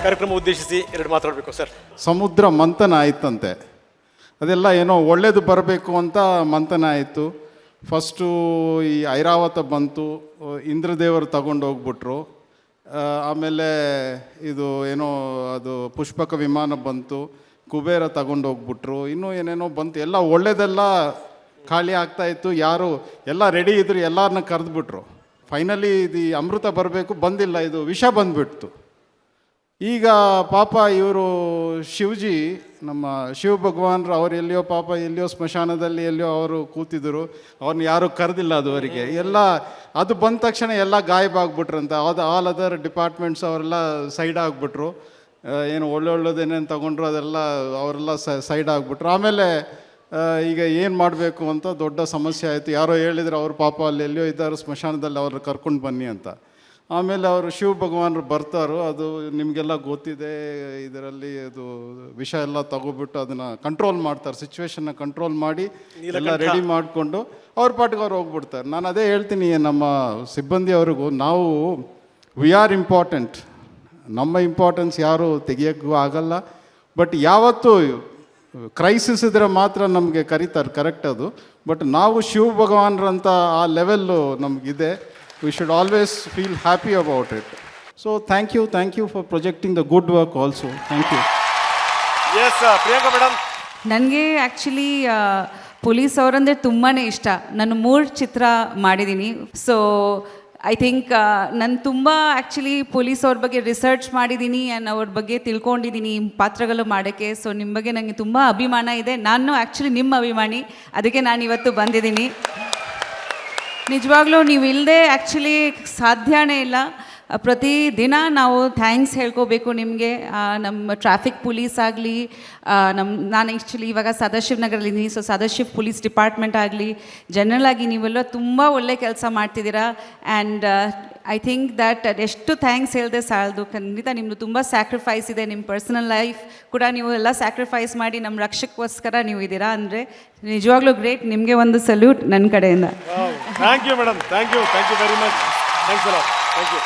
ಕಾರ್ಯಕ್ರಮ ಉದ್ದೇಶಿಸಿ ಎರಡು ಮಾತಾಡಬೇಕು ಸರ್. ಸಮುದ್ರ ಮಂಥನ ಆಯ್ತಂತೆ, ಅದೆಲ್ಲ ಏನೋ ಒಳ್ಳೇದು ಬರಬೇಕು ಅಂತ ಮಂಥನ ಆಯಿತು. ಫಸ್ಟು ಈ ಐರಾವತ ಬಂತು, ಇಂದ್ರದೇವರು ತಗೊಂಡು ಹೋಗ್ಬಿಟ್ರು. ಆಮೇಲೆ ಇದು ಏನೋ ಅದು ಪುಷ್ಪಕ ವಿಮಾನ ಬಂತು, ಕುಬೇರ ತಗೊಂಡು ಹೋಗ್ಬಿಟ್ರು, ಇನ್ನೂ ಏನೇನೋ ಬಂತು. ಎಲ್ಲ ಒಳ್ಳೇದೆಲ್ಲ ಖಾಲಿ ಆಗ್ತಾಯಿತ್ತು. ಯಾರು ಎಲ್ಲ ರೆಡಿ ಇದ್ರು, ಎಲ್ಲರನ್ನ ಕರೆದ್ಬಿಟ್ರು. ಫೈನಲಿ ಇದು ಅಮೃತ ಬರಬೇಕು, ಬಂದಿಲ್ಲ, ಇದು ವಿಷ ಬಂದುಬಿಡ್ತು. ಈಗ ಪಾಪ ಇವರು ಶಿವಜಿ, ನಮ್ಮ ಶಿವ ಭಗವಾನ್ರು ಅವ್ರು ಎಲ್ಲಿಯೋ ಪಾಪ ಎಲ್ಲಿಯೋ ಸ್ಮಶಾನದಲ್ಲಿ ಎಲ್ಲಿಯೋ ಅವರು ಕೂತಿದ್ರು, ಅವ್ರನ್ನ ಯಾರೂ ಕರೆದಿಲ್ಲ ಅದುವರೆಗೆ. ಎಲ್ಲ ಅದು ಬಂದ ತಕ್ಷಣ ಎಲ್ಲ ಗಾಯಬಾಗ್ಬಿಟ್ರಂತೆ. ಅದು ಆಲ್ ಅದರ್ ಡಿಪಾರ್ಟ್ಮೆಂಟ್ಸ್ ಅವರೆಲ್ಲ ಸೈಡ್ ಆಗಿಬಿಟ್ರು. ಏನು ಒಳ್ಳೊಳ್ಳೇದೇನೇನು ತಗೊಂಡ್ರು ಅದೆಲ್ಲ ಅವರೆಲ್ಲ ಸೈಡ್ ಆಗಿಬಿಟ್ರು. ಆಮೇಲೆ ಈಗ ಏನು ಮಾಡಬೇಕು ಅಂತ ದೊಡ್ಡ ಸಮಸ್ಯೆ ಆಯಿತು. ಯಾರೋ ಹೇಳಿದ್ರು ಅವ್ರ ಪಾಪ ಅಲ್ಲಿ ಎಲ್ಲಿಯೋ ಇದ್ದಾರೆ ಸ್ಮಶಾನದಲ್ಲಿ, ಅವ್ರನ್ನ ಕರ್ಕೊಂಡು ಬನ್ನಿ ಅಂತ. ಆಮೇಲೆ ಅವರು ಶಿವ ಭಗವಾನರು ಬರ್ತಾರೋ, ಅದು ನಿಮಗೆಲ್ಲ ಗೊತ್ತಿದೆ. ಇದರಲ್ಲಿ ಅದು ವಿಷ ಎಲ್ಲ ತಗೋಬಿಟ್ಟು ಅದನ್ನು ಕಂಟ್ರೋಲ್ ಮಾಡ್ತಾರೆ, ಸಿಚುವೇಶನ್ನ ಕಂಟ್ರೋಲ್ ಮಾಡಿ ಎಲ್ಲ ರೆಡಿ ಮಾಡಿಕೊಂಡು ಅವ್ರ ಪಾಟಿಗೆ ಅವ್ರು ಹೋಗ್ಬಿಡ್ತಾರೆ. ನಾನು ಅದೇ ಹೇಳ್ತೀನಿ ನಮ್ಮ ಸಿಬ್ಬಂದಿಯವ್ರಿಗೂ, ನಾವು ವಿ ಆರ್ ಇಂಪಾರ್ಟೆಂಟ್, ನಮ್ಮ ಇಂಪಾರ್ಟೆನ್ಸ್ ಯಾರು ತೆಗಿಯೋಕ್ಕೂ ಆಗಲ್ಲ. ಬಟ್ ಯಾವತ್ತೂ ಕ್ರೈಸಿಸ್ ಇದ್ದರೆ ಮಾತ್ರ ನಮಗೆ ಕರೀತಾರೆ, ಕರೆಕ್ಟ್ ಅದು. ಬಟ್ ನಾವು ಶಿವ ಭಗವಾನ್ರಂಥ ಆ ಲೆವೆಲ್ಲು ನಮಗಿದೆ. We should always feel happy about it. So thank you for projecting the good work also. Thank you. Yes, Priyanka madam. ನನಗೆ ಆ್ಯಕ್ಚುಲಿ ಪೊಲೀಸ್ ಅವರಂದರೆ ತುಂಬಾ ಇಷ್ಟ. ನಾನು 3 ಚಿತ್ರ ಮಾಡಿದ್ದೀನಿ. ಸೊ ಐ ಥಿಂಕ್ ನಾನು ತುಂಬ ಆ್ಯಕ್ಚುಲಿ ಪೊಲೀಸ್ ಅವ್ರ ಬಗ್ಗೆ ರಿಸರ್ಚ್ ಮಾಡಿದ್ದೀನಿ ಆ್ಯಂಡ್ ಅವ್ರ ಬಗ್ಗೆ ತಿಳ್ಕೊಂಡಿದ್ದೀನಿ ಪಾತ್ರಗಳು ಮಾಡೋಕ್ಕೆ. ಸೊ ನಿಮ್ಮ ಬಗ್ಗೆ ನನಗೆ ತುಂಬ ಅಭಿಮಾನ ಇದೆ. ನಾನು ಆ್ಯಕ್ಚುಲಿ ನಿಮ್ಮ ಅಭಿಮಾನಿ, ಅದಕ್ಕೆ ನಾನು ಇವತ್ತು ಬಂದಿದ್ದೀನಿ. ನಿಜವಾಗ್ಲೂ ನೀವು ಇಲ್ಲದೆ ಆ್ಯಕ್ಚುಲಿ ಸಾಧ್ಯನೇ ಇಲ್ಲ. ಪ್ರತಿದಿನ ನಾವು ಥ್ಯಾಂಕ್ಸ್ ಹೇಳ್ಕೋಬೇಕು ನಿಮಗೆ. ನಮ್ಮ ಟ್ರಾಫಿಕ್ ಪೊಲೀಸ್ ಆಗಲಿ, ನಾನು ಆ್ಯಕ್ಚುಲಿ ಇವಾಗ ಸದಾಶಿವನಗರಲ್ಲಿದ್ದೀನಿ. ಸೊ ಸದಾಶಿವ್ ಪೊಲೀಸ್ ಡಿಪಾರ್ಟ್ಮೆಂಟ್ ಆಗಲಿ, ಜನರಲ್ ಆಗಿ ನೀವೆಲ್ಲ ತುಂಬ ಒಳ್ಳೆ ಕೆಲಸ ಮಾಡ್ತಿದ್ದೀರಾ. ಆ್ಯಂಡ್ ಐ ಥಿಂಕ್ ದ್ಯಾಟ್ ಎಷ್ಟು ಥ್ಯಾಂಕ್ಸ್ ಹೇಳಿದೆ ಸಾಲದು. ಖಂಡಿತ ನಿಮ್ಮದು ತುಂಬ ಸ್ಯಾಕ್ರಿಫೈಸ್ ಇದೆ. ನಿಮ್ಮ ಪರ್ಸನಲ್ ಲೈಫ್ ಕೂಡ ನೀವು ಎಲ್ಲ ಸ್ಯಾಕ್ರಿಫೈಸ್ ಮಾಡಿ ನಮ್ಮ ರಕ್ಷಕ್ಕೋಸ್ಕರ ನೀವು ಇದ್ದೀರಾ ಅಂದರೆ ನಿಜವಾಗ್ಲೂ ಗ್ರೇಟ್. ನಿಮಗೆ ಒಂದು ಸಲ್ಯೂಟ್ ನನ್ನ ಕಡೆಯಿಂದ. Thank you madam, thank you very much. Thanks a lot. Thank you.